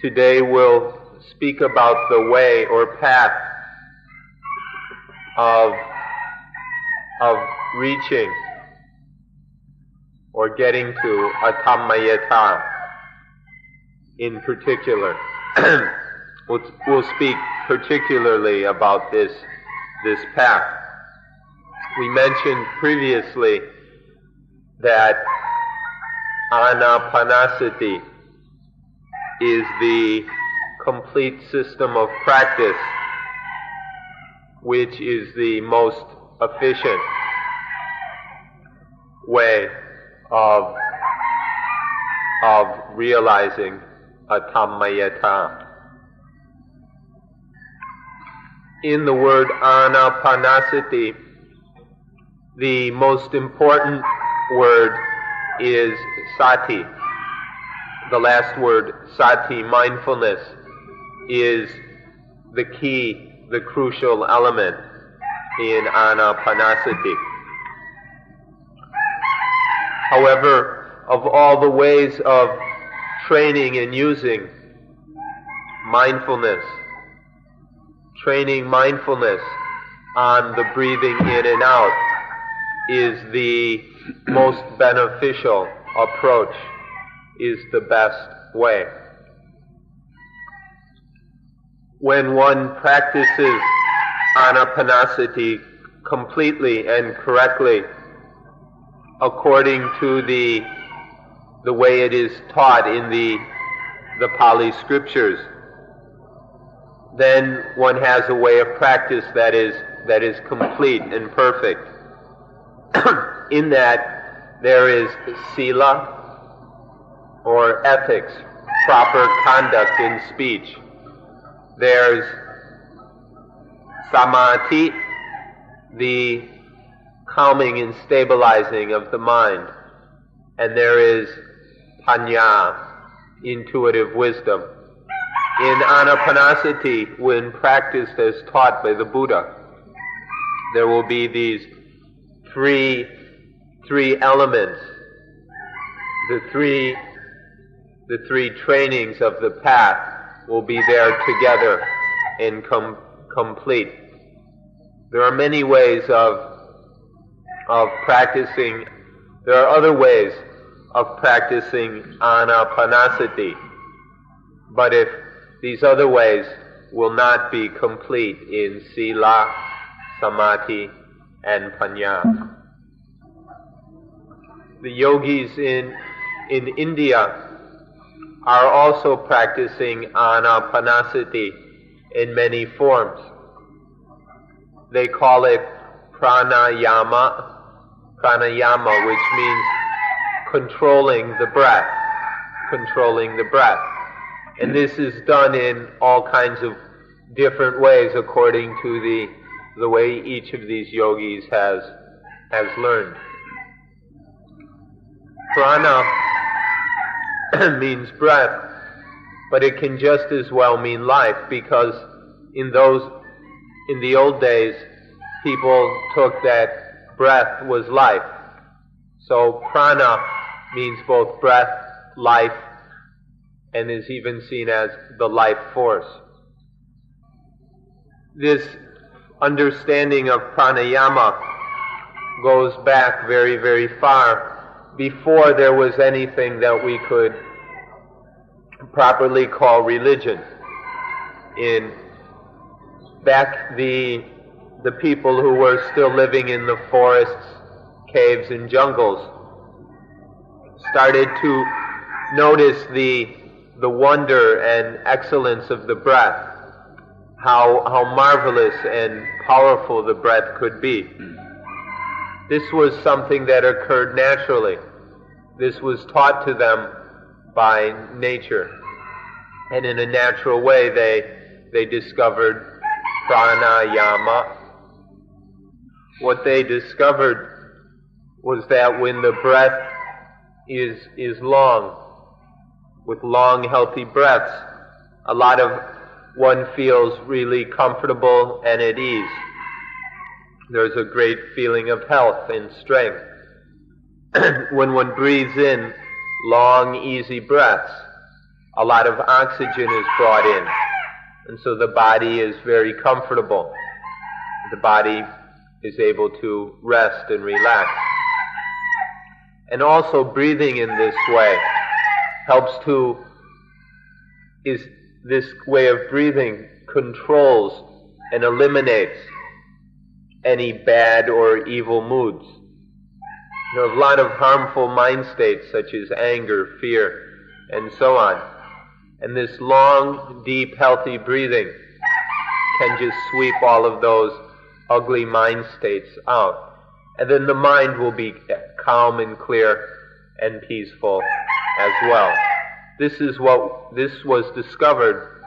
Today we'll speak about the way or path of reaching or getting to Athammayata in particular. We'll speak particularly about this path. We mentioned previously that Anapanasati is the complete system of practice which is the most efficient way of realizing Athammayata. In the word Anapanasati, the most important word is sati. The last word, sati, mindfulness, is the key, the crucial element in Anapanasati. However, of all the ways of training and using mindfulness, training mindfulness on the breathing in and out is the most beneficial approach, is the best way. When one practices Anapanasati completely and correctly, according to the way it is taught in the Pali scriptures, then one has a way of practice that is complete and perfect. In that there is sila, or ethics, proper conduct in speech. There's samadhi, the calming and stabilizing of the mind. And there is panya, intuitive wisdom. In Anapanasati, when practiced as taught by the Buddha, there will be these three elements, the three trainings of the path will be there together and complete. There are many ways of practicing. There are other ways of practicing Anapanasati, but if these other ways will not be complete in sila, samadhi, and panya. The yogis in India are also practicing Anapanasati in many forms. They call it pranayama, which means controlling the breath. And this is done in all kinds of different ways according to the way each of these yogis has learned. Prana means breath, but it can just as well mean life, because in the old days, people took that breath was life. So prana means both breath, life, and is even seen as the life force. This understanding of pranayama goes back very, very far, before there was anything that we could properly call religion. Back the people who were still living in the forests, caves, and jungles started to notice the wonder and excellence of the breath, how marvelous and powerful the breath could be. This was something that occurred naturally. This was taught to them by nature. And in a natural way, they discovered pranayama. What they discovered was that when the breath is long, with long, healthy breaths, a lot of one feels really comfortable and at ease. There's a great feeling of health and strength. When one breathes in long, easy breaths, a lot of oxygen is brought in, and so the body is very comfortable. The body is able to rest and relax. And also breathing in this way this way of breathing controls and eliminates any bad or evil moods. There are a lot of harmful mind states such as anger, fear, and so on. And this long, deep, healthy breathing can just sweep all of those ugly mind states out. And then the mind will be calm and clear and peaceful as well. This was discovered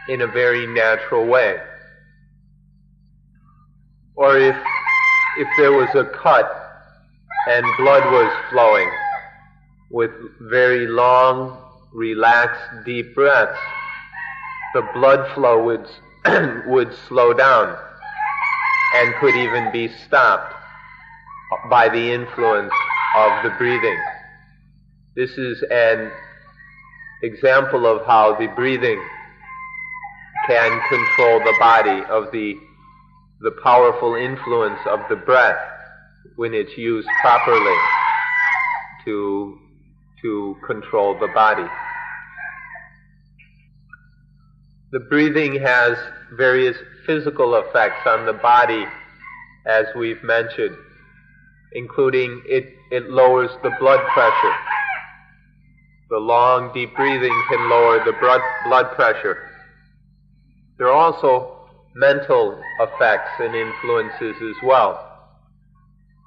in a very natural way. Or if there was a cut and blood was flowing, with very long, relaxed, deep breaths, the blood flow would slow down and could even be stopped by the influence of the breathing. This is an example of how the breathing can control the body, of the powerful influence of the breath when it's used properly to control the body. The breathing has various physical effects on the body, as we've mentioned, including it lowers the blood pressure. The long, deep breathing can lower the blood pressure. There are also mental effects and influences as well.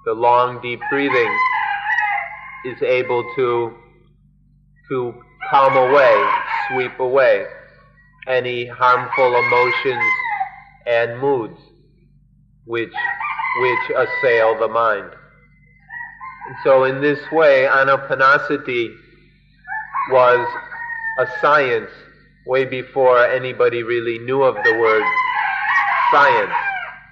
The long, deep breathing is able to calm away, sweep away any harmful emotions and moods which assail the mind. And so in this way, Anapanasati was a science way before anybody really knew of the word science.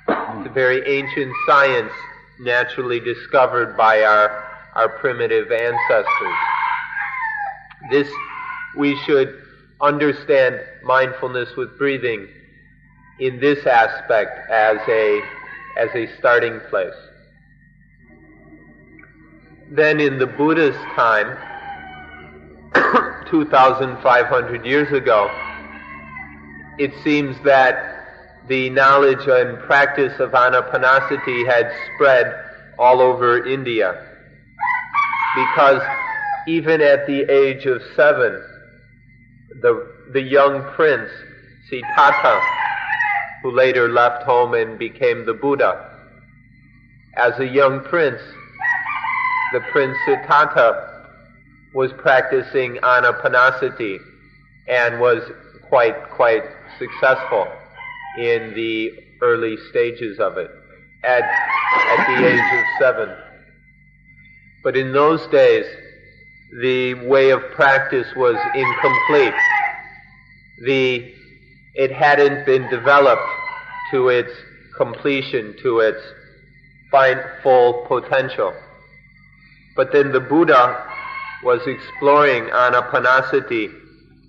It's a very ancient science naturally discovered by our primitive ancestors. We should understand mindfulness with breathing in this aspect as a starting place. Then in the Buddha's time, 2,500 years ago, it seems that the knowledge and practice of Anapanasati had spread all over India, because even at the age of 7, the young prince, Siddhartha, who later left home and became the Buddha, as a young prince, the Prince Siddhartha was practicing Anapanasati and was quite successful in the early stages of it at the age of 7. But in those days, the way of practice was incomplete. It hadn't been developed to its completion, to its full potential. But then the Buddha was exploring Anapanasati,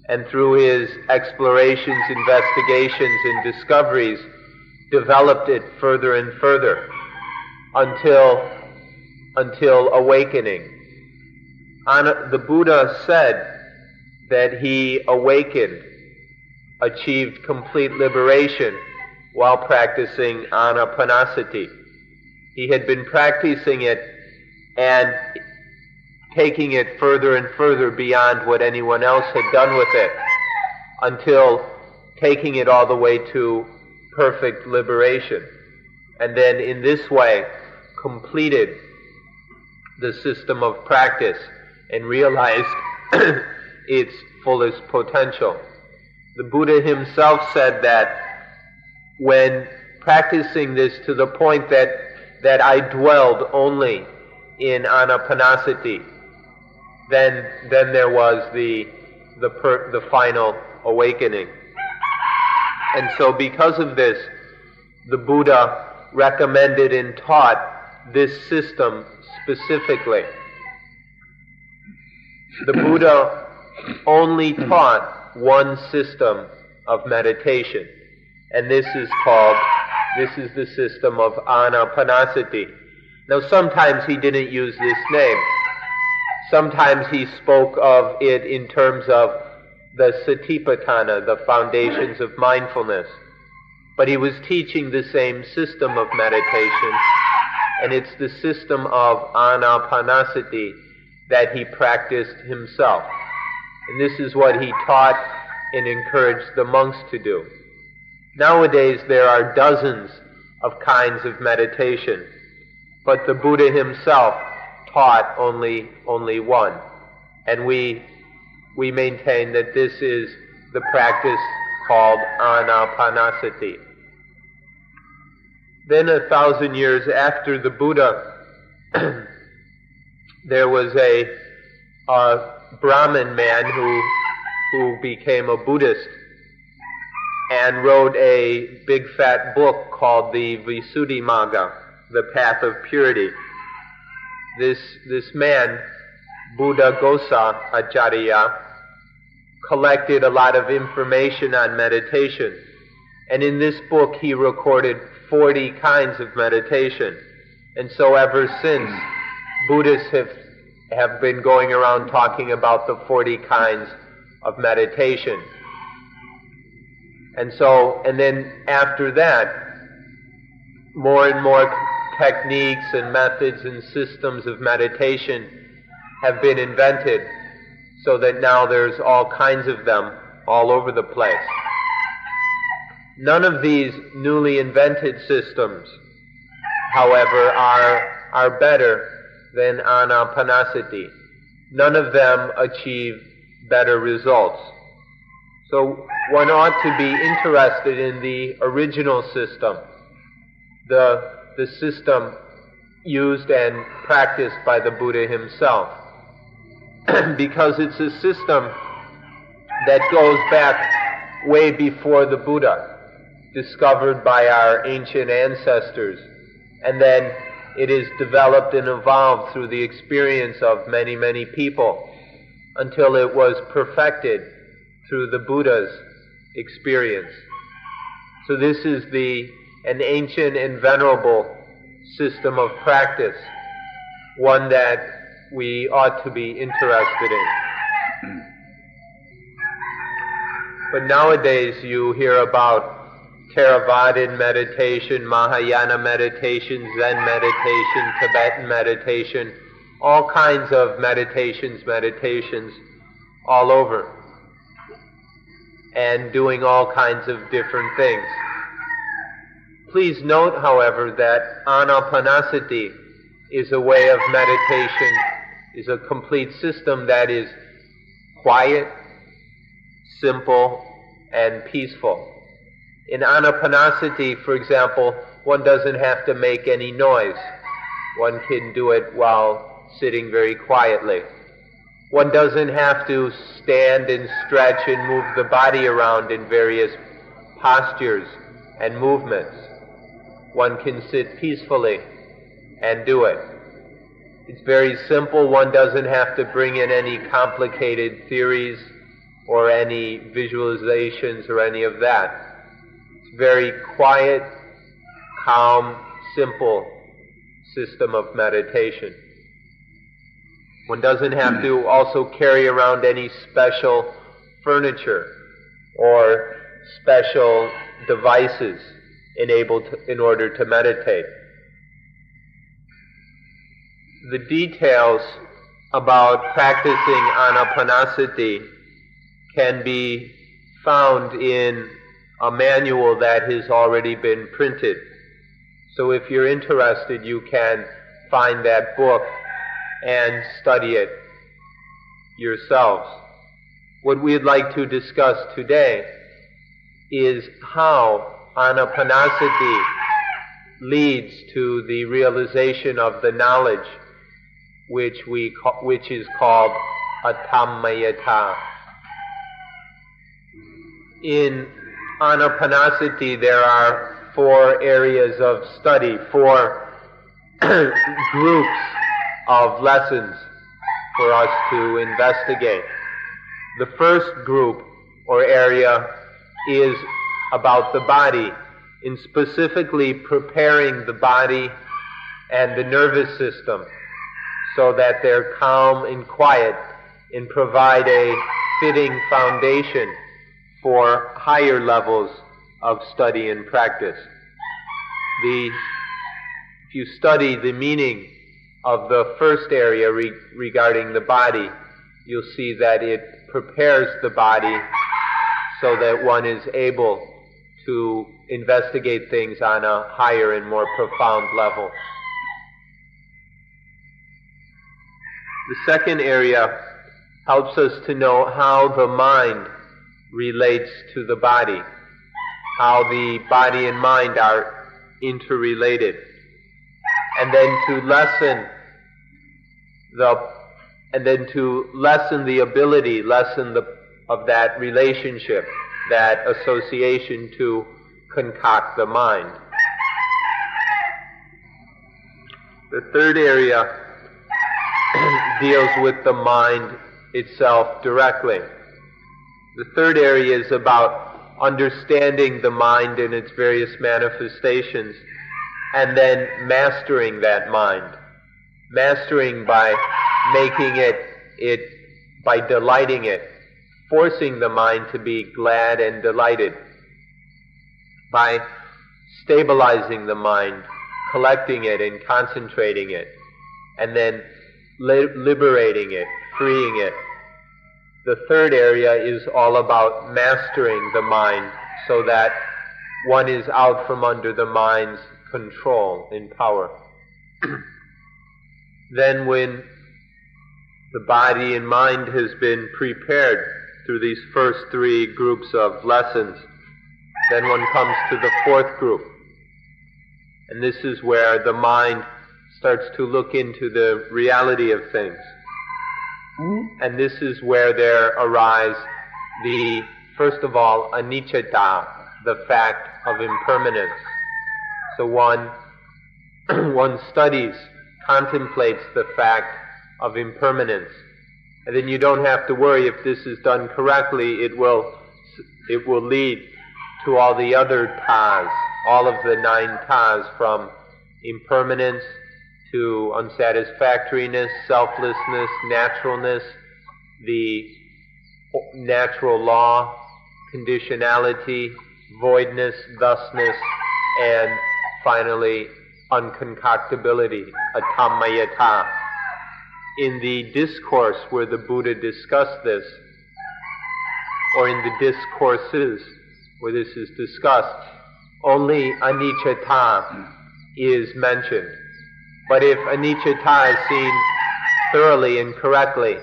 and through his explorations, investigations, and discoveries, developed it further and further until awakening. The Buddha said that he awakened, achieved complete liberation while practicing Anapanasati. He had been practicing it and taking it further and further beyond what anyone else had done with it, until taking it all the way to perfect liberation. And then in this way completed the system of practice and realized its fullest potential. The Buddha himself said that when practicing this to the point that I dwelled only in Anapanasati, then there was the final awakening. And so because of this, the Buddha recommended and taught this system specifically. The Buddha only taught one system of meditation, and this is the system of Anapanasati. Now sometimes he didn't use this name. Sometimes he spoke of it in terms of the Satipatthana, the foundations of mindfulness. But he was teaching the same system of meditation, and it's the system of Anapanasati that he practiced himself. And this is what he taught and encouraged the monks to do. Nowadays there are dozens of kinds of meditation, but the Buddha himself taught only one. And we maintain that this is the practice called Anapanasati. Then 1,000 years after the Buddha, there was a Brahmin man who became a Buddhist and wrote a big fat book called the Visuddhimagga, the Path of Purity. This man, Buddhaghosa Acharya, collected a lot of information on meditation, and in this book he recorded 40 kinds of meditation. And so ever since, Buddhists have been going around talking about the 40 kinds of meditation. And then after that, more and more techniques and methods and systems of meditation have been invented, so that now there's all kinds of them all over the place. None of these newly invented systems, however, are better than Anapanasati. None of them achieve better results. So one ought to be interested in the original system, the system used and practiced by the Buddha himself, because it's a system that goes back way before the Buddha, discovered by our ancient ancestors, and then it is developed and evolved through the experience of many, many people until it was perfected through the Buddha's experience. So this is an ancient and venerable system of practice, one that we ought to be interested in. But nowadays you hear about Theravadan meditation, Mahayana meditation, Zen meditation, Tibetan meditation, all kinds of meditations all over, and doing all kinds of different things. Please note, however, that Anapanasati is a way of meditation, is a complete system that is quiet, simple, and peaceful. In Anapanasati, for example, one doesn't have to make any noise. One can do it while sitting very quietly. One doesn't have to stand and stretch and move the body around in various postures and movements. One can sit peacefully and do it. It's very simple. One doesn't have to bring in any complicated theories or any visualizations or any of that. It's very quiet, calm, simple system of meditation. One doesn't have to also carry around any special furniture or special devices in order to meditate. The details about practicing Anapanasati can be found in a manual that has already been printed. So if you're interested, you can find that book and study it yourselves. What we'd like to discuss today is how Anapanasati leads to the realization of the knowledge which is called Attammayata. In Anapanasati there are 4 areas of study, 4 groups of lessons for us to investigate. The first group or area is about the body, in specifically preparing the body and the nervous system so that they're calm and quiet and provide a fitting foundation for higher levels of study and practice. If you study the meaning of the first area regarding the body, you'll see that it prepares the body so that one is able to investigate things on a higher and more profound level. The second area helps us to know how the mind relates to the body, how the body and mind are interrelated, and then to lessen the ability of that relationship, that association, to concoct the mind. The third area deals with the mind itself directly. The third area is about understanding the mind in its various manifestations and then mastering that mind. Mastering by making by delighting it, forcing the mind to be glad and delighted, by stabilizing the mind, collecting it and concentrating it, and then liberating it, freeing it. The third area is all about mastering the mind so that one is out from under the mind's control and power. Then when the body and mind has been prepared through these first three groups of lessons, then one comes to the fourth group. And this is where the mind starts to look into the reality of things. And this is where there arise first of all, anicca, the fact of impermanence. So one studies, contemplates the fact of impermanence. And then you don't have to worry if this is done correctly, it will lead to all the other tas, all of the 9 tas, from impermanence to unsatisfactoriness, selflessness, naturalness, the natural law, conditionality, voidness, thusness, and finally unconcoctability, atamayata. In the discourse where the Buddha discussed this, or in the discourses where this is discussed, only anicca is mentioned. But if anicca is seen thoroughly and correctly,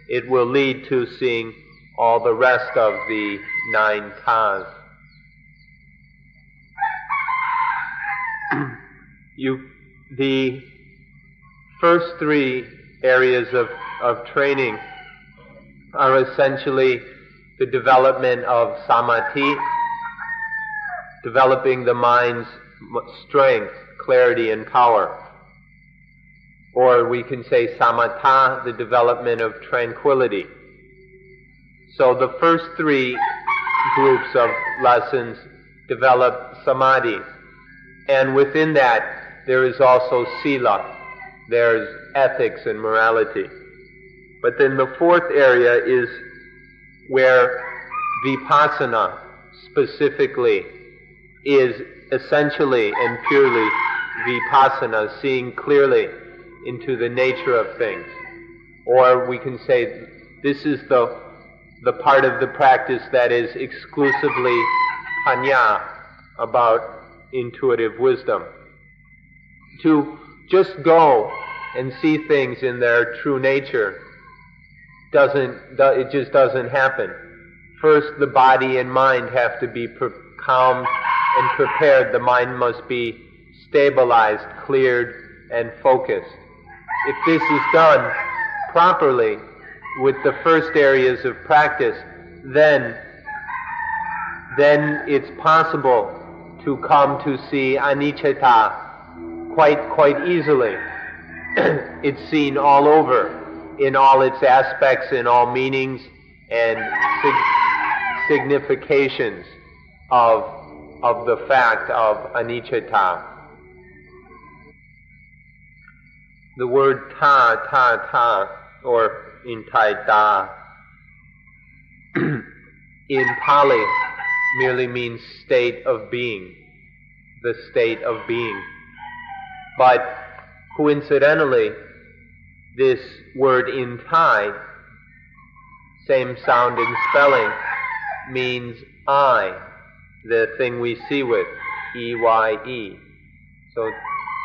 it will lead to seeing all the rest of the 9 tas. The first 3 areas of training are essentially the development of samadhi, developing the mind's strength, clarity, and power. Or we can say samatha, the development of tranquility. So the first 3 groups of lessons develop samadhi. And within that, there is also sila. There's ethics and morality. But then the fourth area is where vipassana specifically is essentially and purely vipassana, seeing clearly into the nature of things. Or we can say this is the part of the practice that is exclusively panya, about intuitive wisdom. To just go and see things in their true nature it just doesn't happen. First, the body and mind have to be calmed and prepared. The mind must be stabilized, cleared, and focused. If this is done properly with the first areas of practice, then it's possible to come to see anicca quite easily. It's seen all over, in all its aspects, in all meanings, and significations of the fact of anicca. The word ta, or in Thai da, in Pali merely means state of being, the state of being. But coincidentally, this word in Thai, same sounding spelling, means I, the thing we see with, E-Y-E. So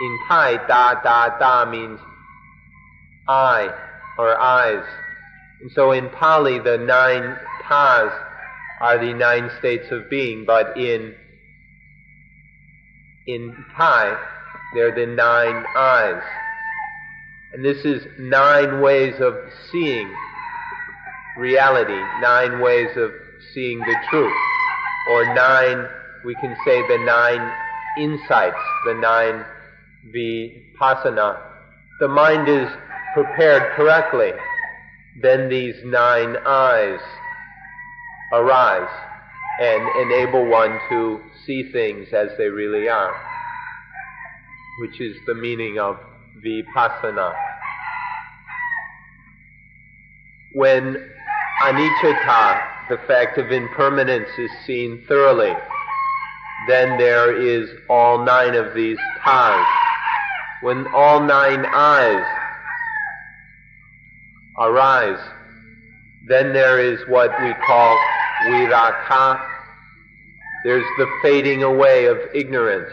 in Thai, da means I, or eyes. And so in Pali, the 9 tas are the 9 states of being, but in Thai, they're the 9 eyes. And this is 9 ways of seeing reality, 9 ways of seeing the truth, or 9, we can say the 9 insights, the 9 vipassana. The mind is prepared correctly, then these 9 eyes arise and enable one to see things as they really are, which is the meaning of vipassana. When anicca, the fact of impermanence, is seen thoroughly, then there is all 9 of these tas. When all 9 eyes arise, then there is what we call virakka. There's the fading away of ignorance.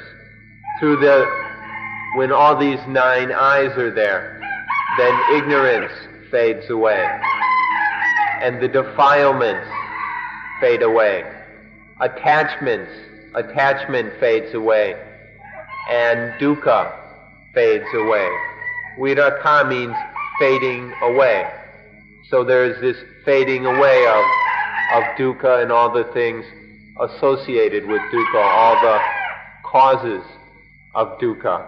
When all these 9 eyes are there, then ignorance fades away, and the defilements fade away. Attachment fades away, and dukkha fades away. Virakka means fading away. So there's this fading away of dukkha and all the things associated with dukkha, all the causes of dukkha.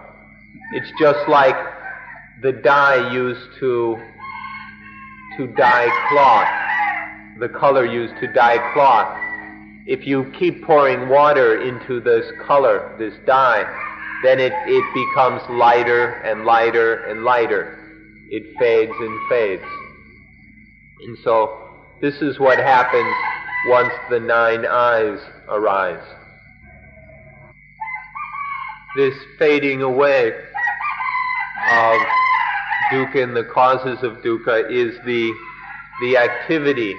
It's just like the dye used to dye cloth, the color used to dye cloth. If you keep pouring water into this color, this dye, then it becomes lighter and lighter and lighter. It fades and fades. And so this is what happens once the 9 eyes arise. This fading away of dukkha and the causes of dukkha is the activity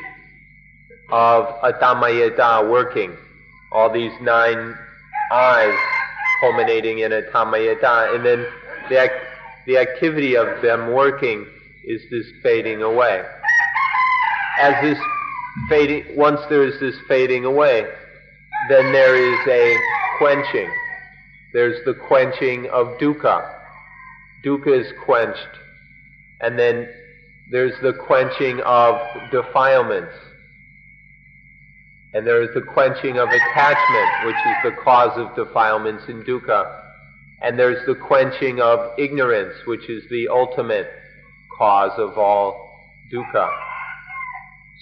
of atthamayata working. All these 9 eyes culminating in atthamayata, and then the activity of them working is this fading away. Once there is this fading away, then there is a quenching. There's the quenching of dukkha. Dukkha is quenched. And then there's the quenching of defilements. And there is the quenching of attachment, which is the cause of defilements in dukkha. And there's the quenching of ignorance, which is the ultimate cause of all dukkha.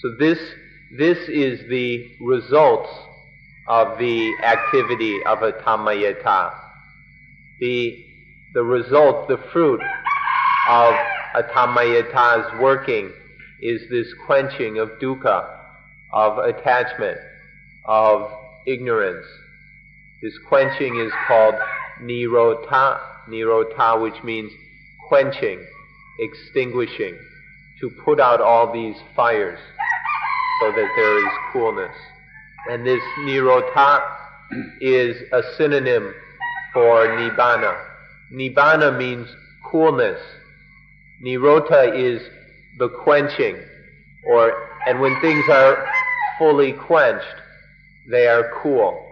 So this is the results of the activity of atthamayata. The result, the fruit of atthamayata's working is this quenching of dukkha, of attachment, of ignorance. This quenching is called nirodha, which means quenching, extinguishing, to put out all these fires so that there is coolness. And this nirodha is a synonym for nibbana. Nibbana means coolness. Nirodha is the quenching, and when things are fully quenched, they are cool.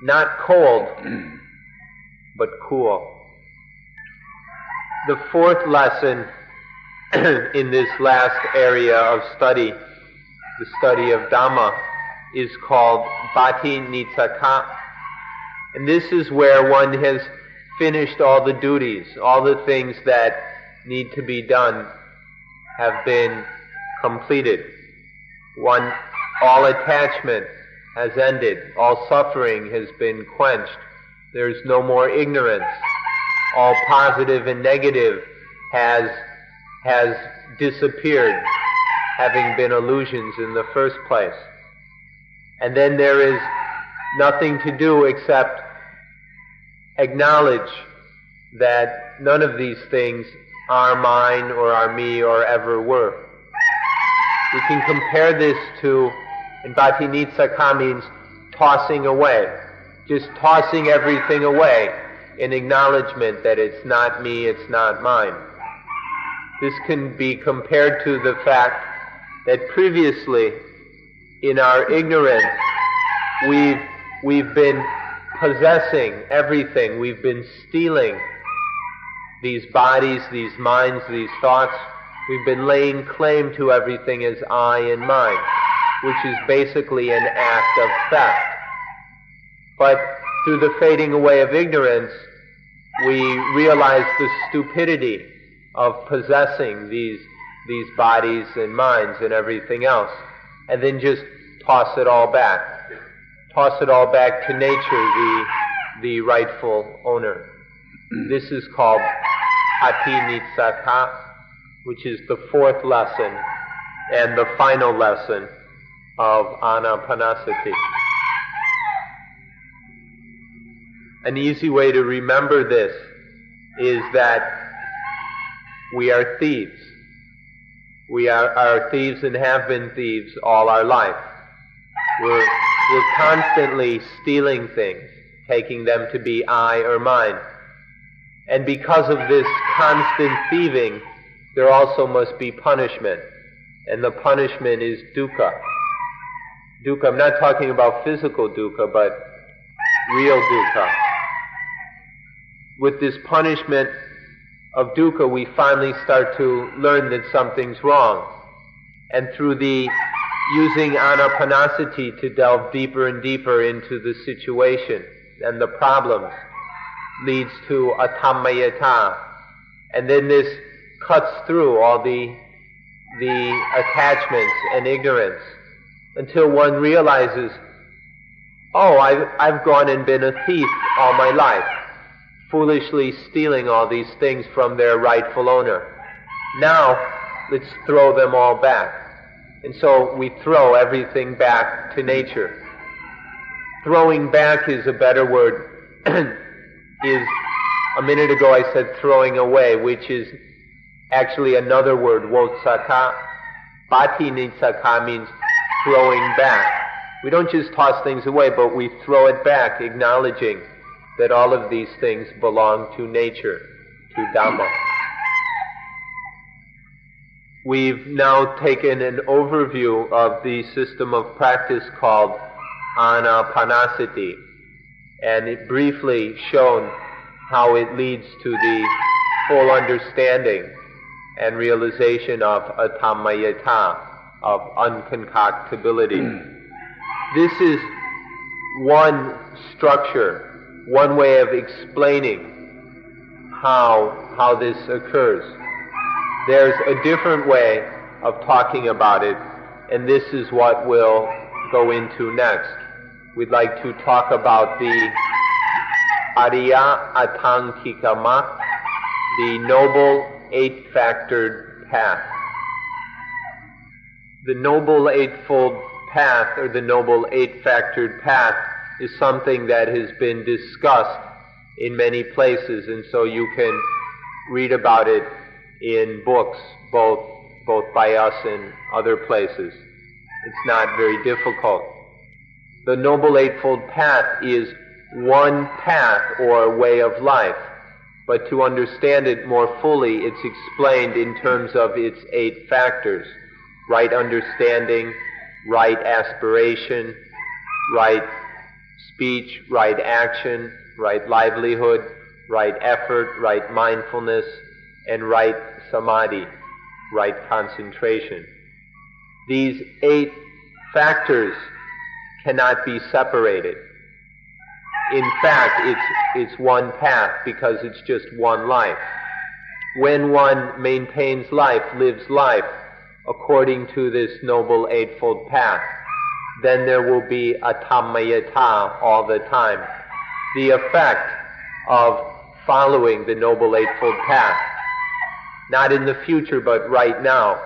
Not cold, but cool. The 4th lesson in this last area of study, the study of Dhamma, is called Patinitsakha. And this is where one has finished all the duties, all the things that need to be done have been completed. All attachment has ended, all suffering has been quenched, there is no more ignorance, all positive and negative has disappeared, having been illusions in the first place. And then there is nothing to do except acknowledge that none of these things are mine or are me or ever were. We can compare this to, and Bhattinitsaka means tossing away, just tossing everything away in acknowledgement that it's not me, it's not mine. This can be compared to the fact that previously, in our ignorance, we've been possessing everything. We've been stealing these bodies, these minds, these thoughts. We've been laying claim to everything as I and mine, which is basically an act of theft. But through the fading away of ignorance, we realize the stupidity of possessing these bodies and minds and everything else, and then just toss it all back. Toss it all back to nature, the rightful owner. This is called Bhattinitsaka, which is the fourth lesson and the final lesson of Anapanasati. An easy way to remember this is that we are thieves. We are thieves and have been thieves all our life. We're constantly stealing things, taking them to be I or mine. And because of this constant thieving, there also must be punishment. And the punishment is dukkha. Dukkha, I'm not talking about physical dukkha, but real dukkha. With this punishment of dukkha, we finally start to learn that something's wrong. And through the using anapanasati to delve deeper and deeper into the situation and the problems leads to atammayata. And then this cuts through all the attachments and ignorance until one realizes, oh, I've gone and been a thief all my life, foolishly stealing all these things from their rightful owner. Now, let's throw them all back. And so we throw everything back to nature. Throwing back is a better word. A minute ago I said throwing away, which is actually another word, wotsaka. Bhattinitsaka means throwing back. We don't just toss things away, but we throw it back, acknowledging that all of these things belong to nature, to Dhamma. We've now taken an overview of the system of practice called Anapanasati, and it briefly shown how it leads to the full understanding and realization of atammayata, of unconcoctability. This is one structure, one way of explaining how this occurs. There's a different way of talking about it, and this is what we'll go into next. We'd like to talk about the Ariya Atankikama, the Noble Eight-Factored Path. The Noble Eightfold Path, or the Noble Eight-Factored Path, is something that has been discussed in many places, and so you can read about it in books, both by us and other places. It's not very difficult. The Noble Eightfold Path is one path or way of life, but to understand it more fully, it's explained in terms of its 8 factors: right understanding, right aspiration, right speech, right action, right livelihood, right effort, right mindfulness, and right samadhi, right concentration. These 8 factors cannot be separated. In fact, it's one path because it's just one life. When one maintains life, lives life, according to this Noble Eightfold Path, then there will be a Dhammayata all the time. The effect of following the Noble Eightfold Path, not in the future but right now,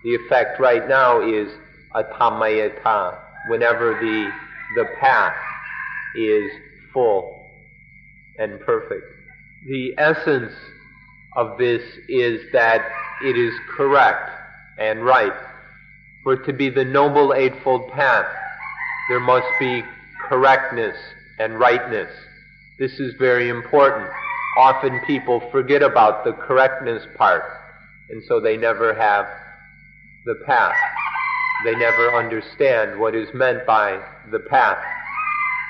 the effect right now is a Dhammayata, whenever the path is full and perfect. The essence of this is that it is correct and right. For it to be the Noble Eightfold Path, there must be correctness and rightness. This is very important. Often people forget about the correctness part, and so they never have the path. They never understand what is meant by the path.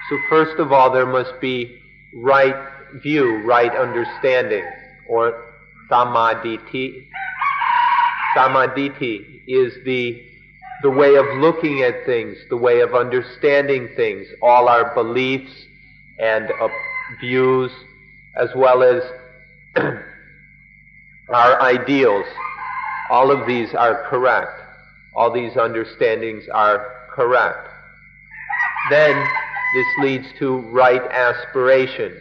So first of all, there must be right view, right understanding, or samadhi. Samadhi is the way of looking at things, the way of understanding things, all our beliefs and views, as well as our ideals. All of these are correct. All these understandings are correct. Then this leads to right aspiration.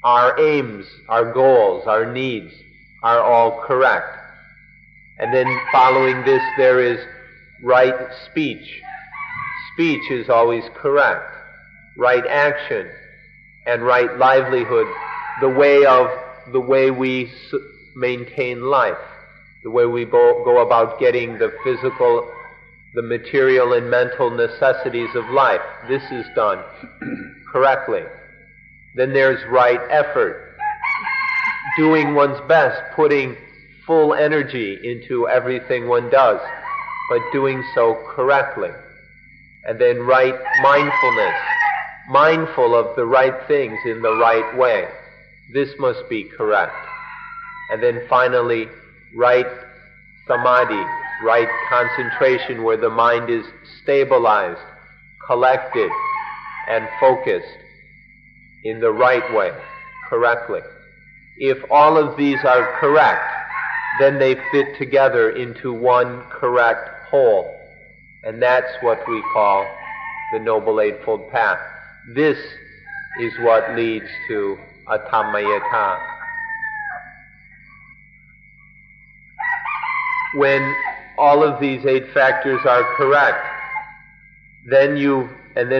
Our aims, our goals, our needs are all correct. And then following this there is right speech. Speech is always correct. Right action and right livelihood, the way we maintain life, the way we go about getting the physical, the material and mental necessities of life. This is done correctly. Then there's right effort, doing one's best, putting full energy into everything one does, but doing so correctly. And then right mindfulness, mindful of the right things in the right way. This must be correct. And then finally, right samadhi, right concentration, where the mind is stabilized, collected, and focused in the right way, correctly. If all of these are correct, then they fit together into one correct whole. And that's what we call the Noble Eightfold Path. This is what leads to a Dhammayata. When all of these 8 factors are correct, then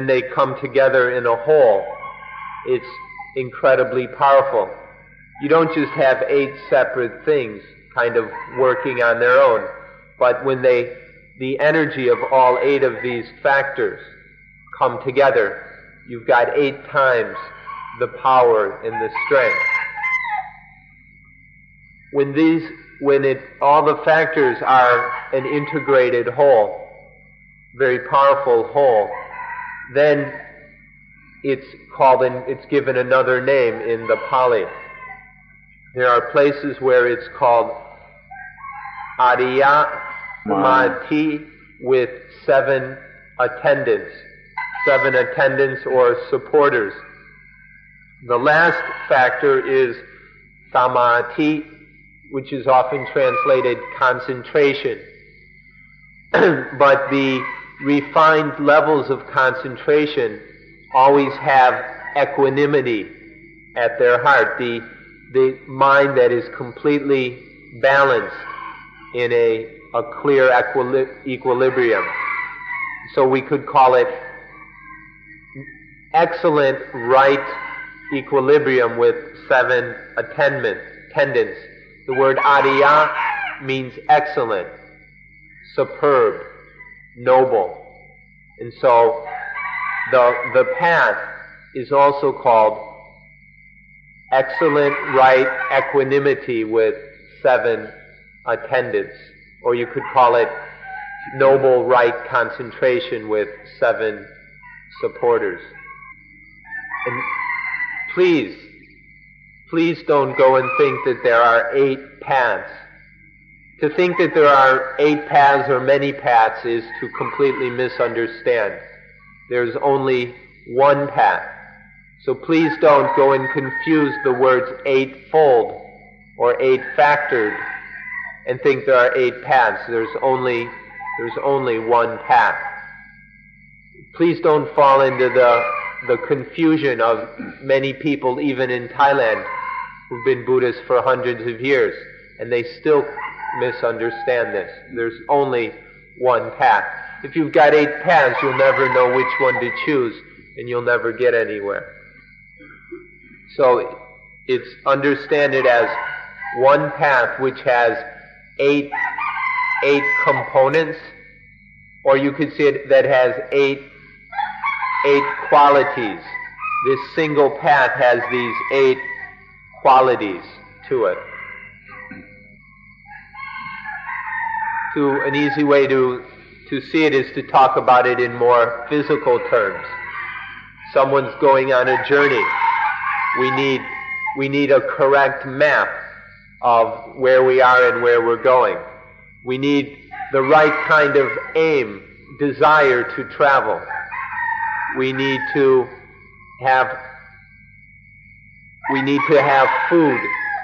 they come together in a whole. It's incredibly powerful. You don't just have 8 separate things kind of working on their own, but when the energy of all 8 of these factors come together, you've got 8 times the power and the strength. When all the factors are an integrated whole, very powerful whole, then it's given another name in the Pali. There are places where it's called Ariya Mati with 7 attendants. 7 attendants or supporters. The last factor is Samadhi, which is often translated concentration. But the refined levels of concentration always have equanimity at their heart, the mind that is completely balanced in a clear equilibrium. So we could call it excellent right equilibrium with 7 attendants. The word Ariya means excellent, superb, noble. And so the path is also called excellent right equanimity with 7 attendants. Or you could call it noble right concentration with 7 supporters. And please don't go and think that there are 8 paths. To think that there are 8 paths or many paths is to completely misunderstand. There's only one path. So please don't go and confuse the words 8-fold or 8-factored and think there are 8 paths. There's only one path. Please don't fall into the confusion of many people, even in Thailand, who've been Buddhists for hundreds of years, and they still misunderstand this. There's only one path. If you've got 8 paths, you'll never know which one to choose, and you'll never get anywhere. So it's understand it as one path which has 8 components, or you could see it that has 8 qualities. This single path has these 8 qualities to it. An easy way to see it is to talk about it in more physical terms. Someone's going on a journey. We need a correct map of where we are and where we're going. We need the right kind of aim, desire to travel. We need to have food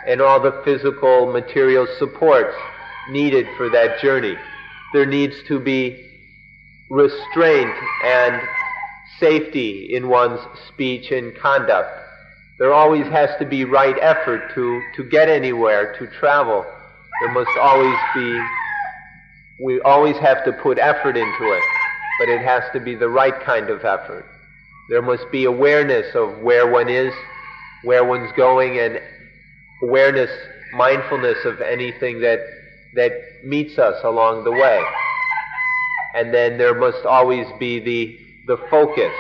and all the physical material supports needed for that journey. There needs to be restraint and safety in one's speech and conduct. There always has to be right effort to get anywhere, to travel. There must always be, we always have to put effort into it, but it has to be the right kind of effort. There must be awareness of where one is, where one's going, and awareness, mindfulness of anything that meets us along the way. And then there must always be the focus.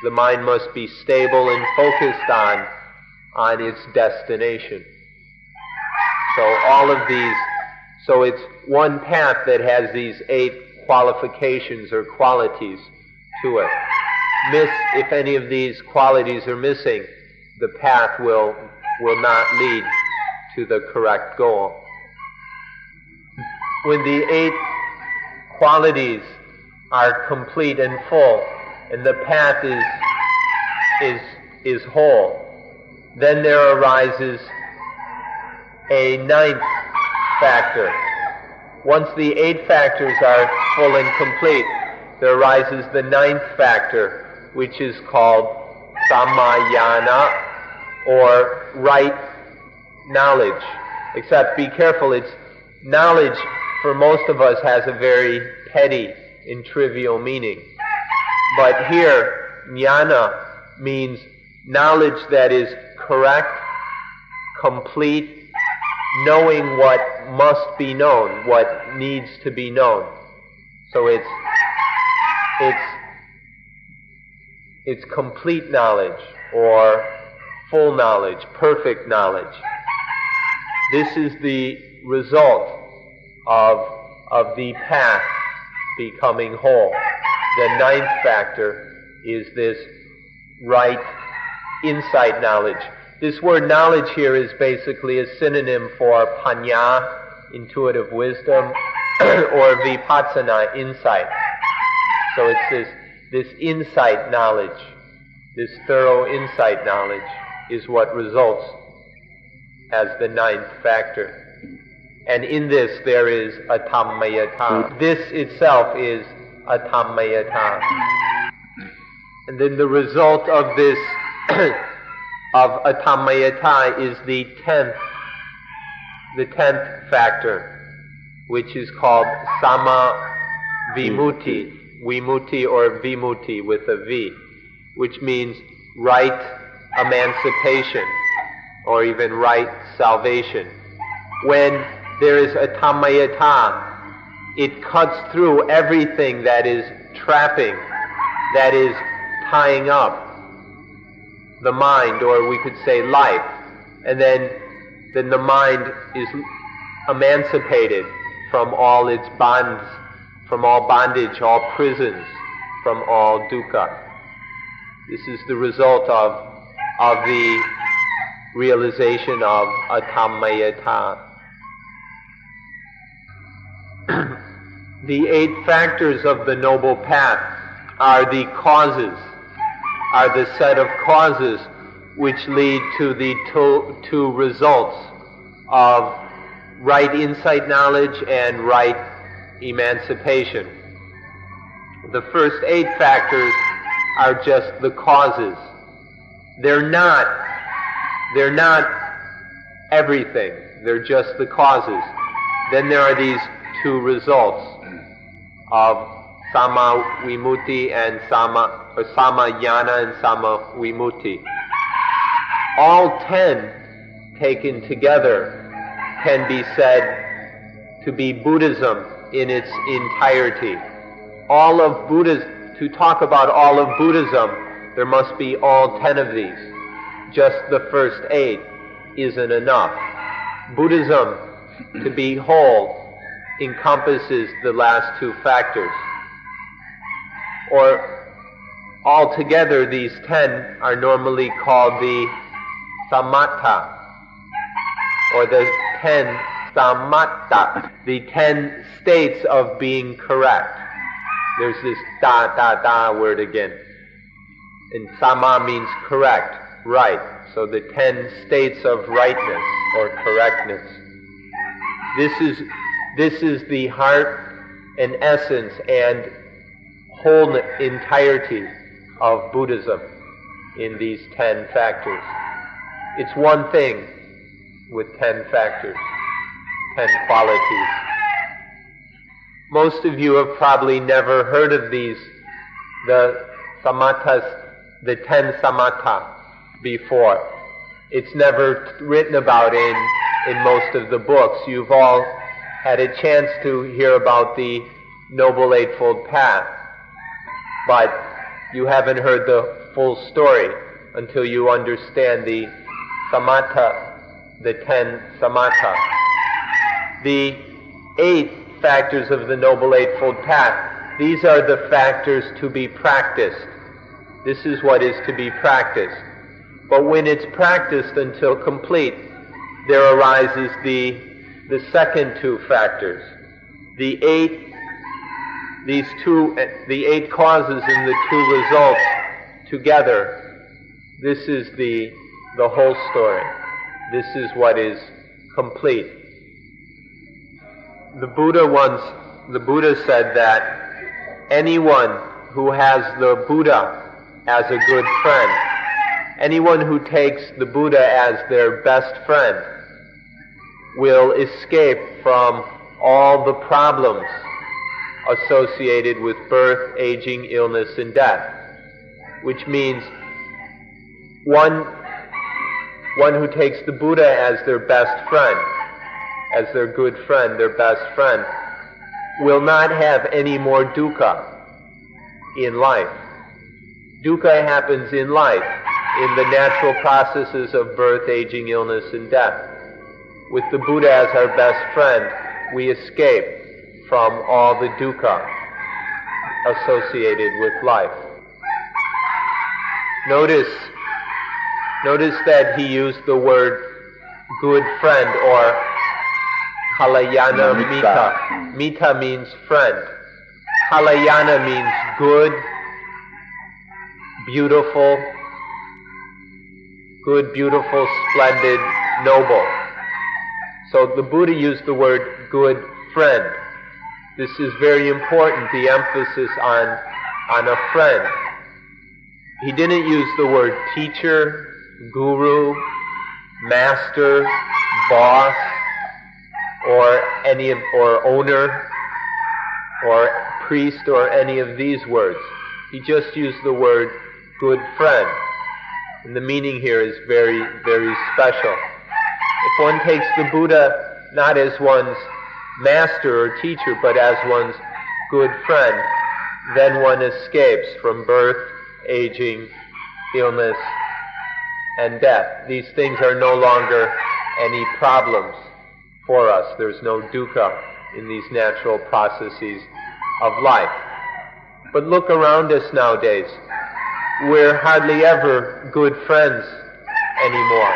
The mind must be stable and focused on its destination. So all of these, so it's one path that has these 8 qualifications or qualities to it. If any of these qualities are missing, the path will not lead to the correct goal. When the 8 qualities are complete and full, and the path is whole, then there arises a 9th factor. Once the 8 factors are full and complete, there arises the 9th factor, which is called sammayana, or right knowledge. Except be careful, it's knowledge for most of us has a very petty and trivial meaning. But here, jnana means knowledge that is correct, complete, knowing what must be known, what needs to be known. So it's complete knowledge, or full knowledge, perfect knowledge. This is the result of the path becoming whole. The 9th factor is this right insight knowledge. This word knowledge here is basically a synonym for panya, intuitive wisdom, or vipassana, insight. So it's this insight knowledge, this thorough insight knowledge is what results as the 9th factor. And in this there is attammayata. This itself is attammayata. And then the result of this, of attammayata, is the 10th factor, which is called sama-vimutti. Vimutti or vimutti with a V, which means right emancipation, or even right salvation. When there is attammayata, it cuts through everything that is trapping, that is tying up the mind, or we could say life, and then the mind is emancipated from all its bonds, from all bondage, all prisons, from all dukkha. This is the result of the realization of attammayata. The 8 factors of the Noble Path are the causes, are the set of causes which lead to the two results of right insight knowledge and right emancipation. The first 8 factors are just the causes. They're not everything. They're just the causes. Then there are these 2 results of Sama Vimutti and Sama Jnana and Sama Vimutti. All 10 taken together can be said to be Buddhism in its entirety. All of Buddhism, to talk about all of Buddhism, there must be all 10 of these. Just the first 8 isn't enough. Buddhism, to be whole, encompasses the last 2 factors. Or altogether, these 10 are normally called the samatha, or the 10 samatta, the 10 states of being correct. There's this da word again. And sama means correct, right. So the 10 states of rightness or correctness. This is the heart and essence and whole entirety of Buddhism in these 10 factors. It's one thing with 10 factors, 10 qualities. Most of you have probably never heard of these, the samathas, the 10 samatha before. It's never written about in most of the books. You've all had a chance to hear about the Noble Eightfold Path, but you haven't heard the full story until you understand the samatha, the 10 samatha. The 8 factors of the Noble Eightfold Path, these are the factors to be practiced. This is what is to be practiced. But when it's practiced until complete, there arises the second 2 factors. The 8 causes and the 2 results together. This is the whole story. This is what is complete. The Buddha said that anyone who has the Buddha as a good friend, anyone who takes the Buddha as their best friend, will escape from all the problems associated with birth, aging, illness, and death. Which means one who takes the Buddha as their best friend, as their good friend, their best friend, will not have any more dukkha in life. Dukkha happens in life, in the natural processes of birth, aging, illness, and death. With the Buddha as our best friend, we escape from all the dukkha associated with life. Notice that he used the word good friend or kalayana mita. Mita means friend. Kalayana means good, beautiful, splendid, noble. So the Buddha used the word good friend. This is very important, the emphasis on a friend. He didn't use the word teacher, guru, master, boss, or owner, or priest, or any of these words. He just used the word good friend. And the meaning here is very, very special. If one takes the Buddha not as one's master or teacher, but as one's good friend, then one escapes from birth, aging, illness, and death. These things are no longer any problems for us. There's no dukkha in these natural processes of life. But look around us nowadays. We're hardly ever good friends anymore.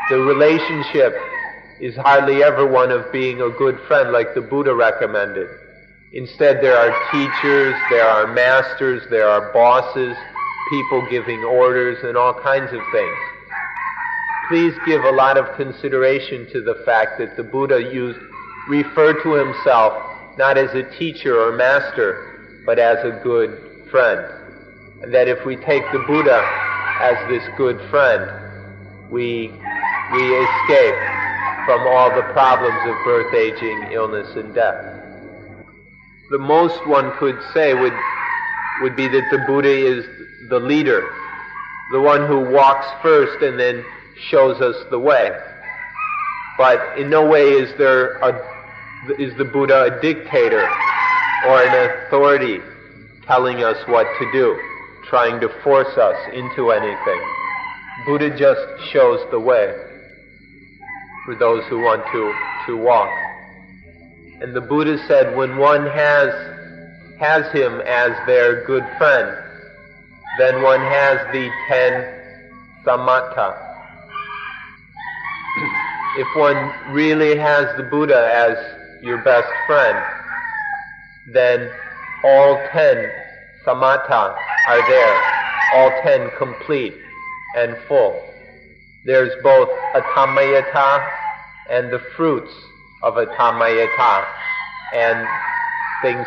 The relationship is hardly ever one of being a good friend like the Buddha recommended. Instead, there are teachers, there are masters, there are bosses, people giving orders, and all kinds of things. please give a lot of consideration to the fact that the Buddha referred to himself not as a teacher or master, but as a good friend. And that if we take the Buddha as this good friend, we escape from all the problems of birth, aging, illness, and death. The most one could say would be that the Buddha is the leader, the one who walks first and then shows us the way. But in no way is the Buddha a dictator or an authority telling us what to do, trying to force us into anything. Buddha just shows the way for those who want to walk. And the Buddha said when one has him as their good friend, then one has the 10 samatha. If one really has the Buddha as your best friend, then all 10 samatha are there, all 10 complete and full. There's both atamayata and the fruits of atamayata and things,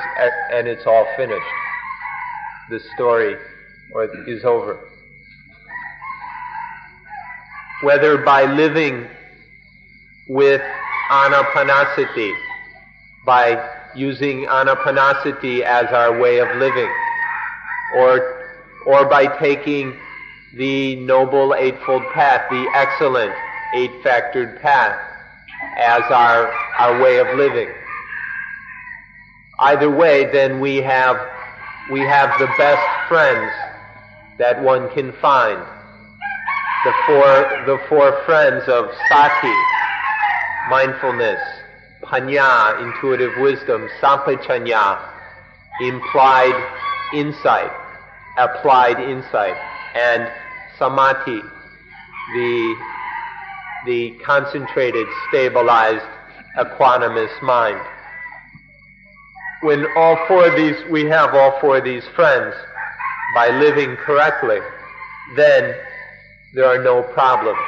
and it's all finished. The story is over. Whether by living with anapanasati, by using anapanasati as our way of living, or by taking the Noble Eightfold Path, the excellent eight-factored path, as our way of living. Either way, then we have the best friends that one can find. The four friends of sati, mindfulness, panya, intuitive wisdom, sampajanya, implied insight, applied insight, and samadhi, the concentrated, stabilized, equanimous mind. When we have all four of these friends, by living correctly, then there are no problems.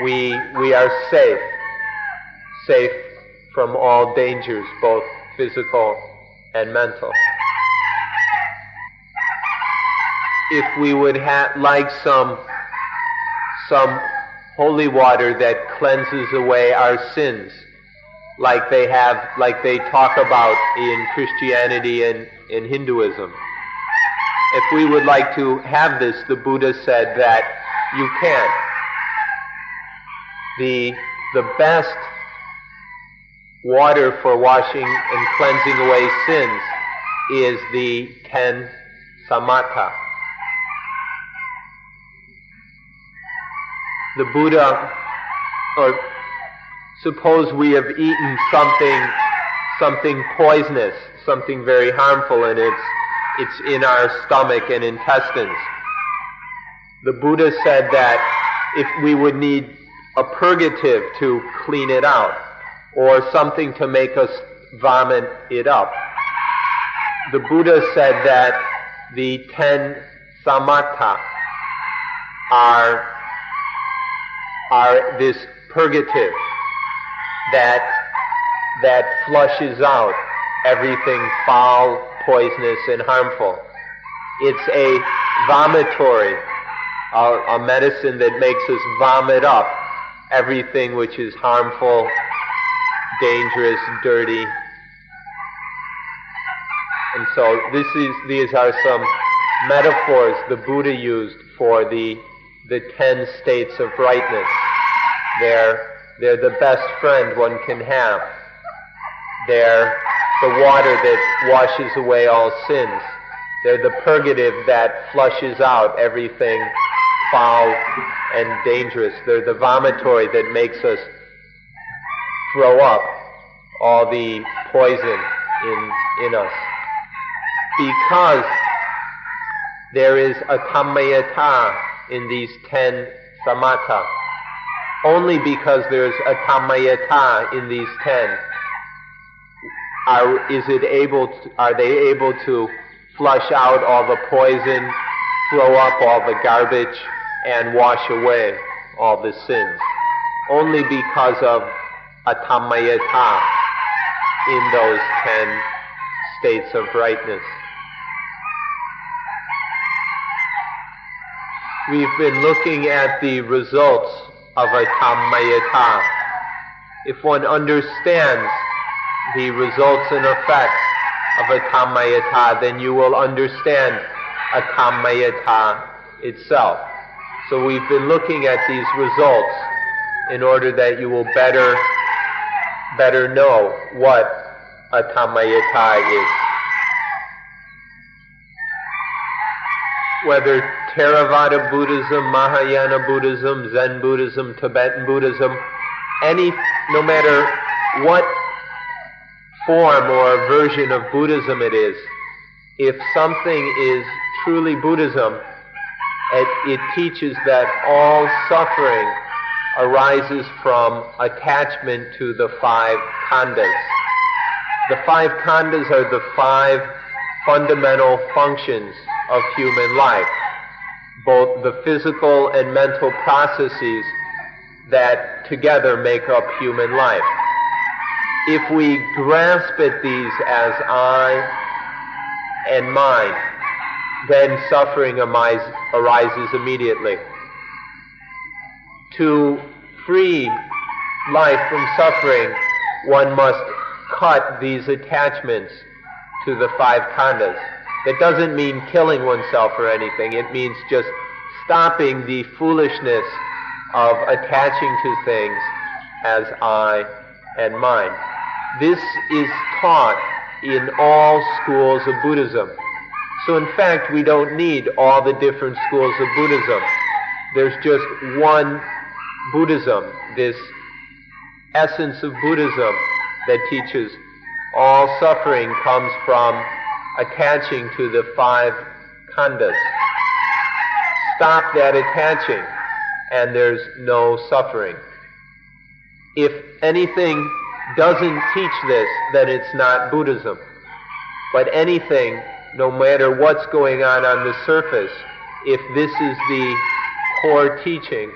We are safe from all dangers, both physical and mental. If we would like some holy water that cleanses away our sins, like they talk about in Christianity and in Hinduism. If we would like to have this, the Buddha said that you can. The best water for washing and cleansing away sins is the 10 samatha. The Buddha, or suppose we have eaten something poisonous, something very harmful, and it's in our stomach and intestines. The Buddha said that if we would need a purgative to clean it out, or something to make us vomit it up, the Buddha said that the 10 samatha are this purgative that flushes out everything foul, poisonous, and harmful. It's a vomitory, a medicine that makes us vomit up everything which is harmful, dangerous, dirty. And so these are some metaphors the Buddha used for the 10 states of rightness. They're the best friend one can have. They're the water that washes away all sins. They're the purgative that flushes out everything foul and dangerous. They're the vomitory that makes us throw up all the poison in us. Because there is atamayata in these 10 samatha, only because there's atamayata in these 10, are they able to flush out all the poison, throw up all the garbage, and wash away all the sins, only because of atamayata in those 10 states of rightness. We've been looking at the results of atamayata. If one understands the results and effects of atamayata, then you will understand atamayata itself. So we've been looking at these results in order that you will better know what atamayata is. Whether Theravada Buddhism, Mahayana Buddhism, Zen Buddhism, Tibetan Buddhism, no matter what form or version of Buddhism it is, if something is truly Buddhism, it teaches that all suffering arises from attachment to the 5 khandhas. The 5 khandhas are the 5 fundamental functions of human life, both the physical and mental processes that together make up human life. If we grasp at these as I and mine, then suffering arises immediately. To free life from suffering, one must cut these attachments to the 5 khandhas. That doesn't mean killing oneself or anything. It means just stopping the foolishness of attaching to things as I and mine. This is taught in all schools of Buddhism. So in fact, we don't need all the different schools of Buddhism. There's just one Buddhism, this essence of Buddhism that teaches all suffering comes from attaching to the 5 khandhas. Stop that attaching, and there's no suffering. If anything doesn't teach this, then it's not Buddhism. But anything, no matter what's going on the surface, if this is the core teaching,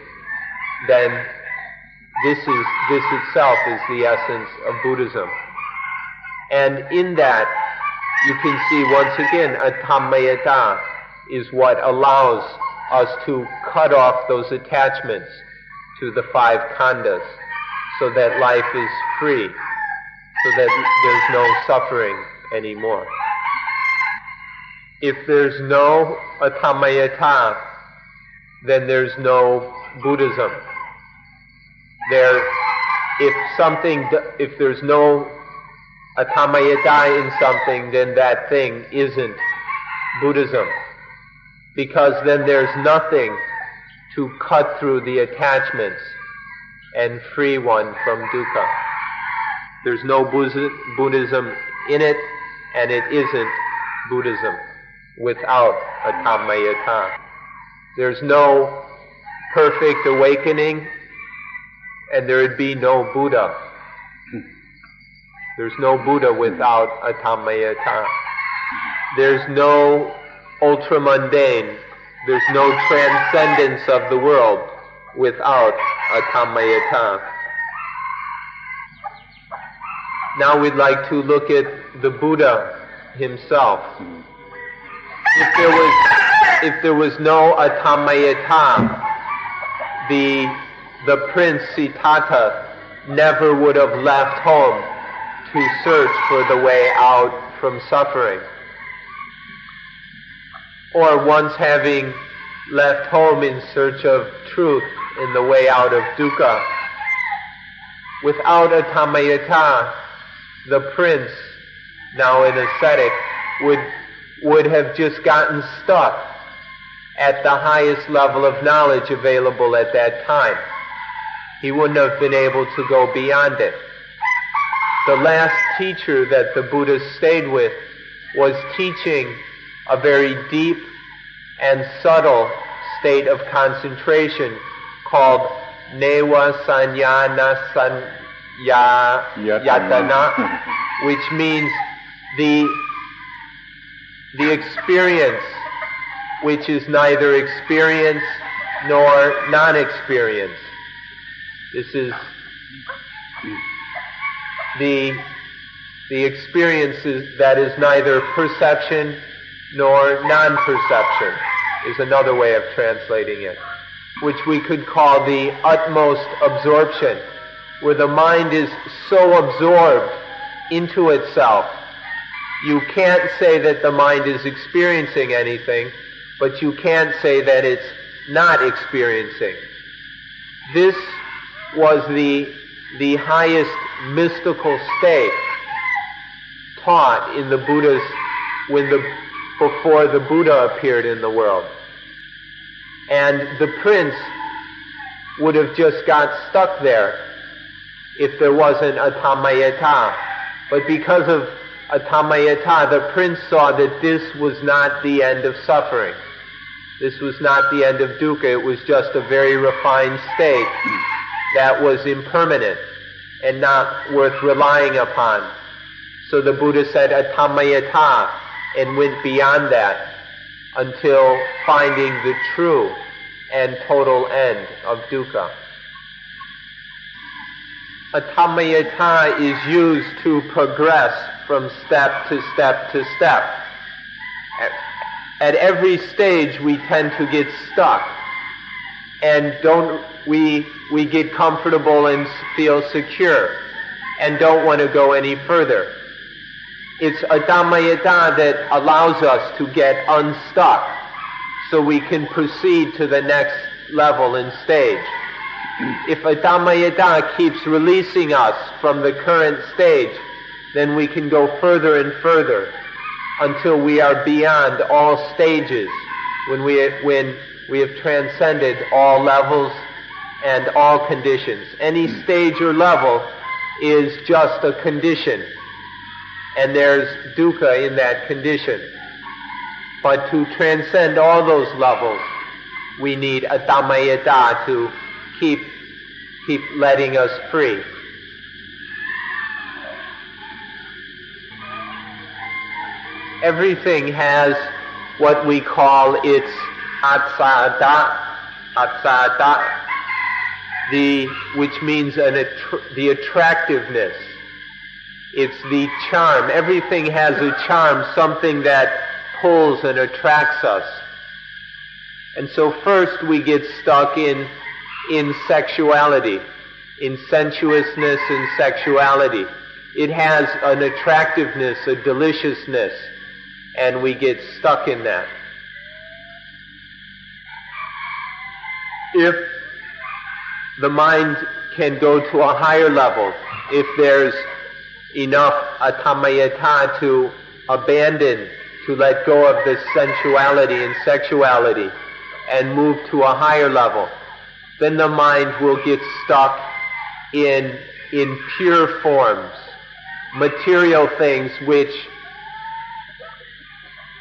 then this itself is the essence of Buddhism. And in that, you can see once again, atamayata is what allows us to cut off those attachments to the 5 khandhas, so that life is free, so that there's no suffering anymore. If there's no atamayata, then there's no Buddhism. If there's no atamayata in something, then that thing isn't Buddhism. Because then there's nothing to cut through the attachments and free one from dukkha. There's no Buddhism in it, and it isn't Buddhism without atamayata. There's no perfect awakening, and there would be no Buddha. There's no Buddha without atamayata. There's no ultramundane. There's no transcendence of the world without atamayata. Now we'd like to look at the Buddha himself. If there was no atamayata, the prince Siddhartha never would have left home to search for the way out from suffering. Or once having left home in search of truth in the way out of dukkha, without atamayata, the prince, now an ascetic, would have just gotten stuck at the highest level of knowledge available at that time. He wouldn't have been able to go beyond it. The last teacher that the Buddha stayed with was teaching a very deep and subtle state of concentration called Newa Sanyana Yatana, which means the experience which is neither experience nor non-experience. This is the experience that is neither perception nor non-perception, is another way of translating it, which we could call the utmost absorption, where the mind is so absorbed into itself. You can't say that the mind is experiencing anything, but you can't say that it's not experiencing. This was the highest mystical state taught in the Buddha's, before the Buddha appeared in the world. And the prince would have just got stuck there if there wasn't Atamayata. But because of Atamayata, the prince saw that this was not the end of suffering. This was not the end of dukkha. It was just a very refined state that was impermanent and not worth relying upon. So the Buddha said Atamayata and went beyond that until finding the true and total end of dukkha. Atamayata is used to progress from step to step to step. At every stage we tend to get stuck, and we get comfortable and feel secure and don't want to go any further. It's Atamayata that allows us to get unstuck so we can proceed to the next level and stage. If Atamayata keeps releasing us from the current stage, then we can go further and further until we are beyond all stages, when we have transcended all levels and all conditions. Any stage or level is just a condition, and there's dukkha in that condition. But to transcend all those levels, we need Atamayata to keep letting us free. Everything has what we call its atsada, which means the attractiveness. It's the charm. Everything has a charm, something that pulls and attracts us. And so first we get stuck in sexuality, in sensuousness and sexuality. It has an attractiveness, a deliciousness, and we get stuck in that. If the mind can go to a higher level, if there's enough Atamayata to abandon, to let go of the sensuality and sexuality and move to a higher level, then the mind will get stuck in pure forms, material things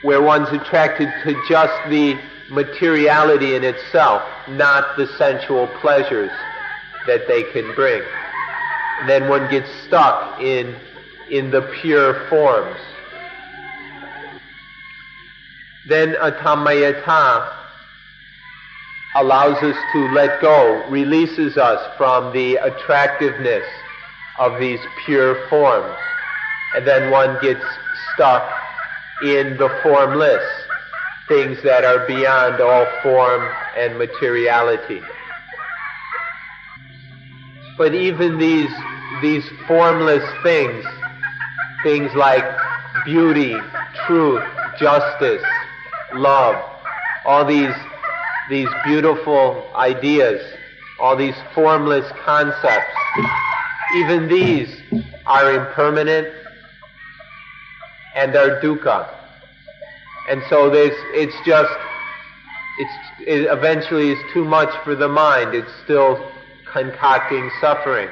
where one's attracted to just the materiality in itself, not the sensual pleasures that they can bring. And then one gets stuck in the pure forms. Then Atamayata allows us to let go, releases us from the attractiveness of these pure forms. And then one gets stuck in the formless, things that are beyond all form and materiality. But even these formless things like beauty, truth, justice, love, all these beautiful ideas, all these formless concepts, even these are impermanent and are dukkha. And so it eventually is too much for the mind. It's still concocting suffering.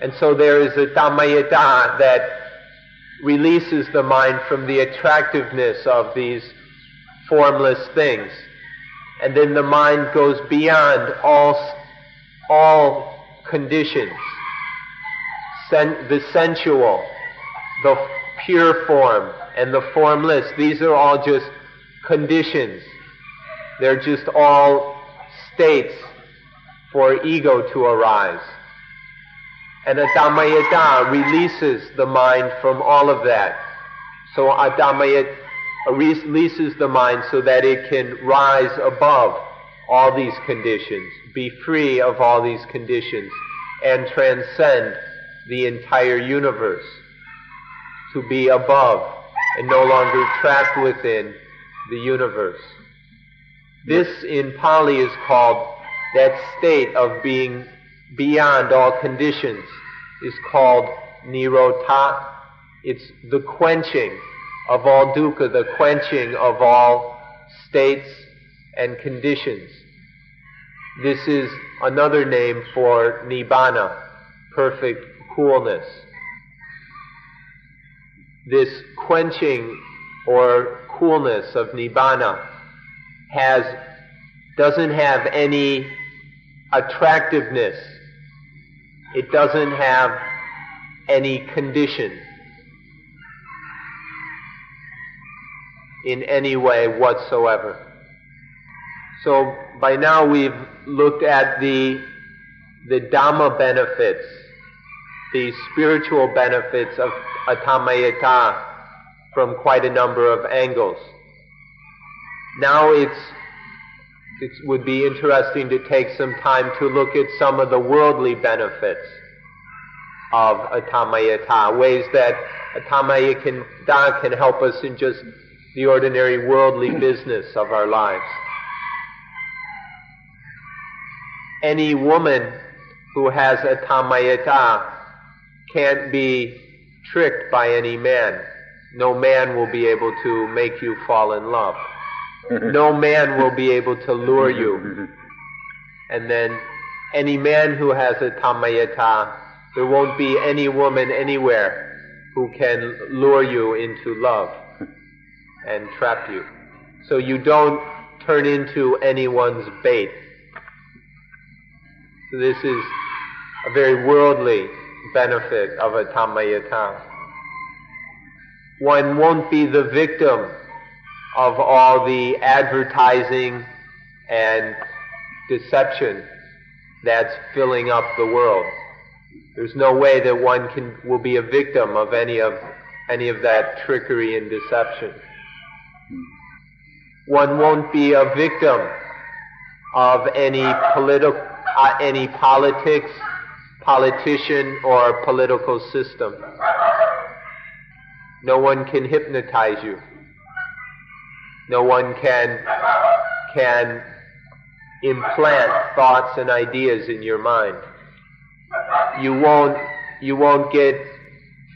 And so there is a Atamayata that releases the mind from the attractiveness of these formless things. And then the mind goes beyond all conditions. The sensual, the pure form, and the formless, these are all just conditions. They're just all states for ego to arise. And Adhamayata releases the mind from all of that. So Adhamayata releases the mind so that it can rise above all these conditions, be free of all these conditions, and transcend the entire universe, to be above and no longer trapped within the universe. This in Pali is called, that state of being beyond all conditions is called Nirodha. It's the quenching of all dukkha, the quenching of all states and conditions. This is another name for Nibbana, perfect coolness. This quenching or coolness of Nibbana doesn't have any attractiveness. It doesn't have any condition in any way whatsoever. So by now we've looked at the Dhamma benefits, the spiritual benefits of Adhamayata from quite a number of angles. Now it would be interesting to take some time to look at some of the worldly benefits of Adhamayata, ways that Adhamayata can help us in just the ordinary worldly business of our lives. Any woman who has Adhamayata can't be tricked by any man. No man will be able to make you fall in love. No man will be able to lure you. And then any man who has Adhamayata, there won't be any woman anywhere who can lure you into love and trap you. So you don't turn into anyone's bait. So this is a very worldly benefit of Adhamayata. One won't be the victim of all the advertising and deception that's filling up the world. There's no way that one will be a victim of any of that trickery and deception. One won't be a victim of any politics, politician, or political system. No one can hypnotize you. No one can implant thoughts and ideas in your mind. You won't get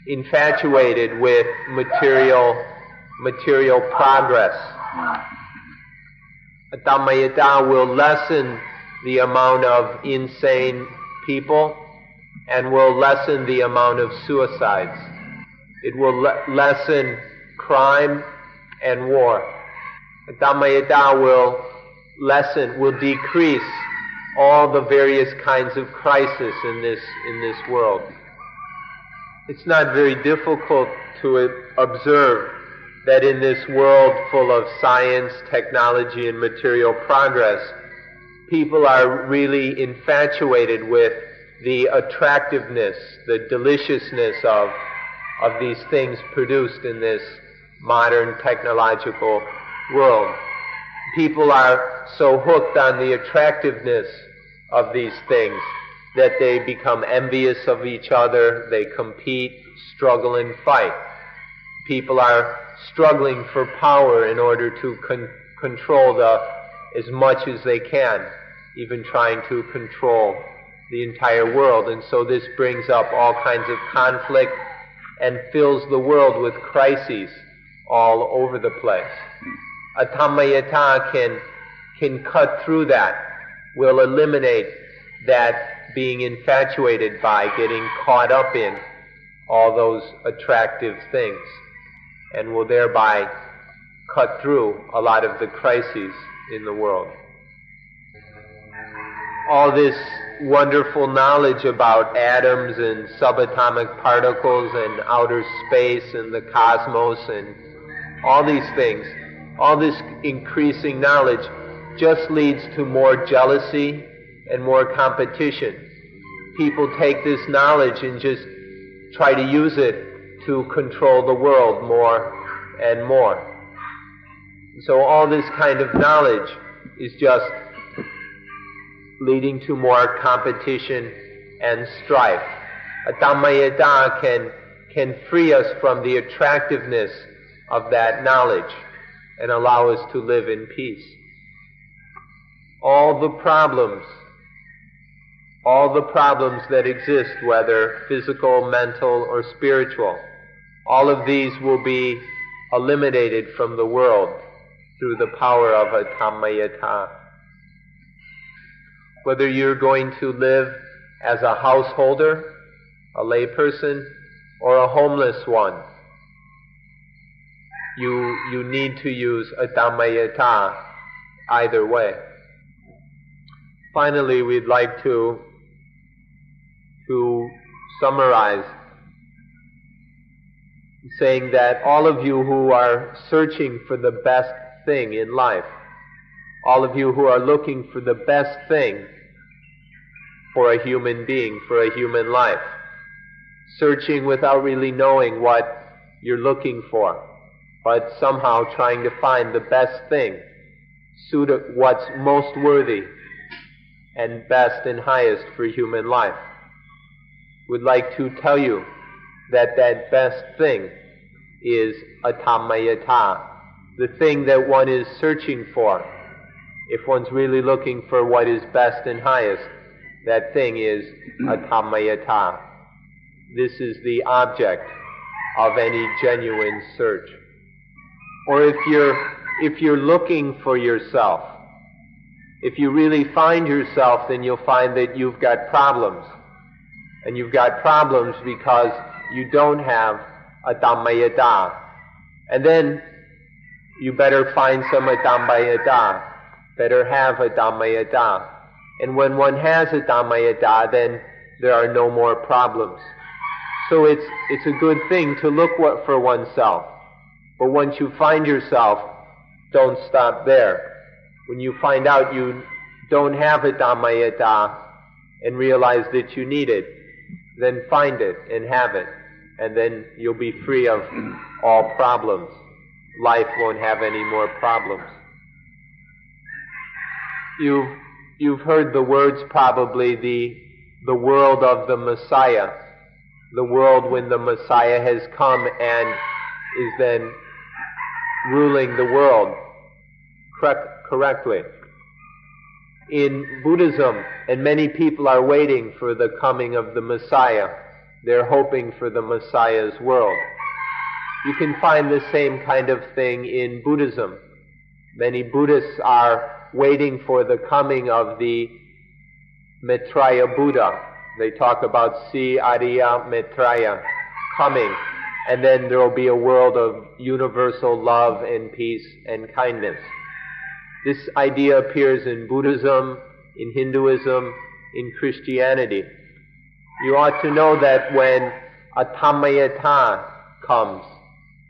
infatuated with material progress. Adhamayata will lessen the amount of insane people and will lessen the amount of suicides. It will lessen crime and war. Adhamayata will decrease all the various kinds of crisis in this world. It's not very difficult to observe that in this world full of science, technology, and material progress, people are really infatuated with the attractiveness, the deliciousness of these things produced in this modern technological world. People are so hooked on the attractiveness of these things that they become envious of each other, they compete, struggle, and fight. People are struggling for power in order to control as much as they can, even trying to control the entire world. And so this brings up all kinds of conflict and fills the world with crises all over the place. Adhamayata can cut through that, will eliminate that being infatuated by, getting caught up in all those attractive things, and will thereby cut through a lot of the crises in the world. All this wonderful knowledge about atoms and subatomic particles and outer space and the cosmos and all these things, all this increasing knowledge just leads to more jealousy and more competition. People take this knowledge and just try to use it to control the world more and more. So all this kind of knowledge is just leading to more competition and strife. A Dhammayata can free us from the attractiveness of that knowledge and allow us to live in peace. All the problems that exist, whether physical, mental, or spiritual, all of these will be eliminated from the world through the power of a Dhammayata. Whether you're going to live as a householder, a layperson, or a homeless one, you need to use a Dhammayata either way. Finally, we'd like to summarize, saying that all of you who are searching for the best thing in life, all of you who are looking for the best thing for a human being, for a human life, searching without really knowing what you're looking for, but somehow trying to find the best thing, what's most worthy and best and highest for human life. Would like to tell you that that best thing is a Dhammayata, the thing that one is searching for. If one's really looking for what is best and highest, that thing is a Dhammayata. This is the object of any genuine search. Or if you're looking for yourself, if you really find yourself, then you'll find that you've got problems. And you've got problems because you don't have a Dhammayata. And then you better find some Dhammayata, better have a Dhammayata. And when one has a Dhammayata, then there are no more problems. So it's a good thing to look for oneself. But once you find yourself, don't stop there. When you find out you don't have a Dhammayata and realize that you need it, then find it and have it, and then you'll be free of all problems. Life won't have any more problems. You've heard the words probably, the world of the Messiah, the world when the Messiah has come and is then ruling the world correctly. In Buddhism, and many people are waiting for the coming of the Messiah. They're hoping for the Messiah's world. You can find the same kind of thing in Buddhism. Many Buddhists are waiting for the coming of the Maitreya Buddha. They talk about Sri Arya Maitreya coming, and then there will be a world of universal love and peace and kindness. This idea appears in Buddhism, in Hinduism, in Christianity. You ought to know that when a Dhammayata comes,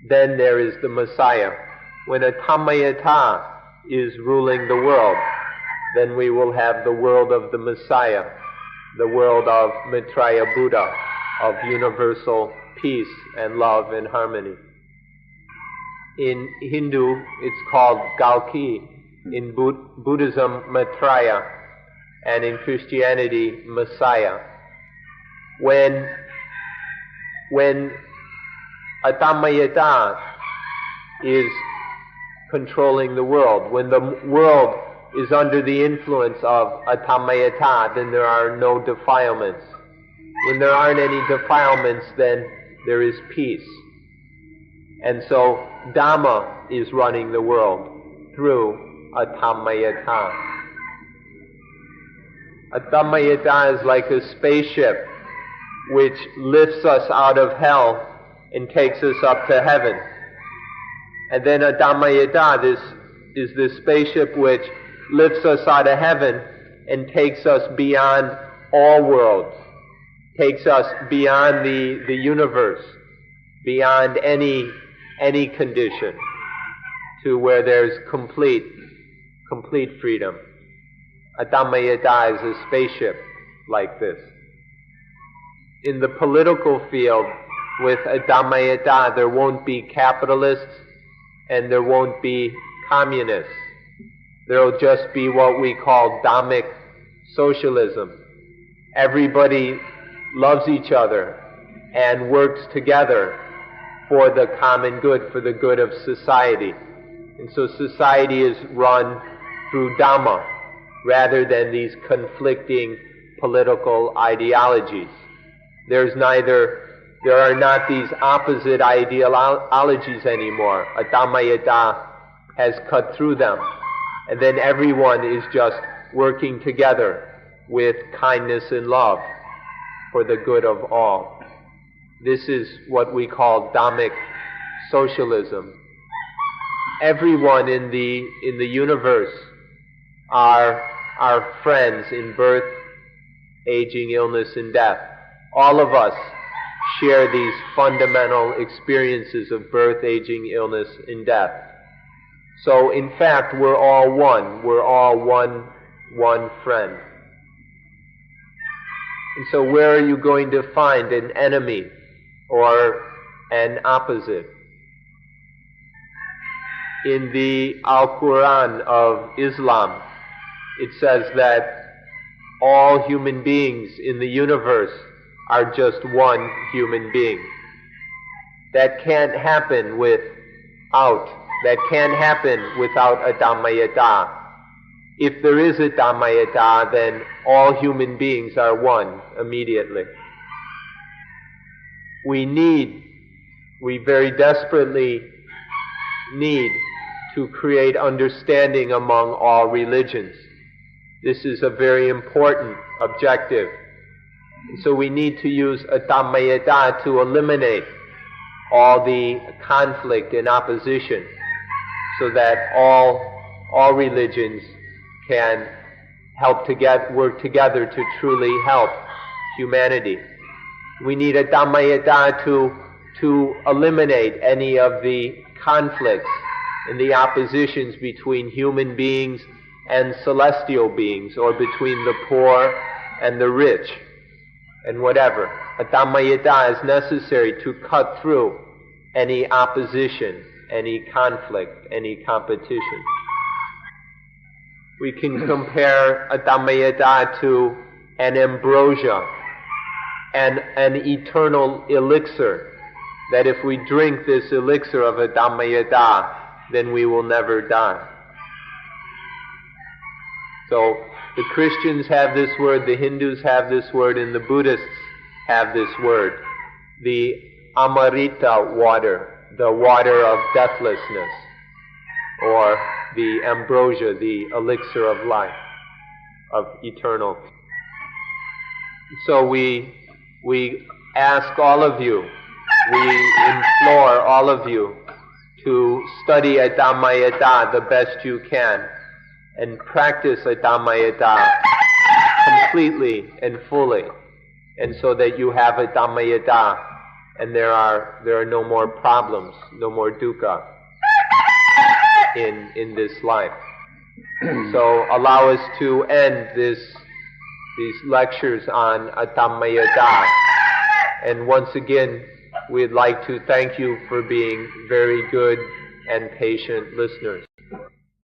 then there is the Messiah. When a Dhammayata is ruling the world, then we will have the world of the Messiah, the world of Maitreya Buddha, of universal peace and love and harmony. In Hindu, it's called Galki. In Buddhism, Maitreya, and in Christianity, Messiah. When a Dhammayata is controlling the world, when the world is under the influence of a Dhammayata, then there are no defilements. When there aren't any defilements, then there is peace. And so Dhamma is running the world through a Dhammayata. A Dhammayata is like a spaceship which lifts us out of hell and takes us up to heaven. And then a Dhammayata, this is the spaceship which lifts us out of heaven and takes us beyond all worlds, takes us beyond the universe, beyond any condition, to where there's complete complete freedom. Adammayata is a spaceship like this. In the political field, with Adammayata, there won't be capitalists and there won't be communists. There will just be what we call Dhammic socialism. Everybody loves each other and works together for the common good, for the good of society. And so society is run through Dhamma rather than these conflicting political ideologies. There are not these opposite ideologies anymore. Adammayata has cut through them. And then everyone is just working together with kindness and love for the good of all. This is what we call Dhammic socialism. Everyone in the universe are our friends in birth, aging, illness, and death. All of us share these fundamental experiences of birth, aging, illness, and death. So in fact, we're all one. We're all one friend. And so where are you going to find an enemy or an opposite? In the Al-Quran of Islam, it says that all human beings in the universe are just one human being. That can't happen without Adammayata. If there is a Dhammayata, then all human beings are one immediately. We very desperately need to create understanding among all religions. This is a very important objective. And so we need to use Adammayata to eliminate all the conflict and opposition so that all religions can work together to truly help humanity. We need Adammayata to eliminate any of the conflicts and the oppositions between human beings and celestial beings, or between the poor and the rich, and whatever. Adammayata is necessary to cut through any opposition, any conflict, any competition. We can compare Adammayata to an ambrosia, an eternal elixir, that if we drink this elixir of Adammayata, then we will never die. So the Christians have this word, the Hindus have this word, and the Buddhists have this word. The Amrita water, the water of deathlessness, or the ambrosia, the elixir of life, of eternal. So we ask all of you, we implore all of you to study Adammayata the best you can and practice Adammayata completely and fully, and so that you have Adammayata and there are no more problems, no more dukkha in this life. So allow us to end these lectures on Adammayata. And once again, we'd like to thank you for being very good and patient listeners.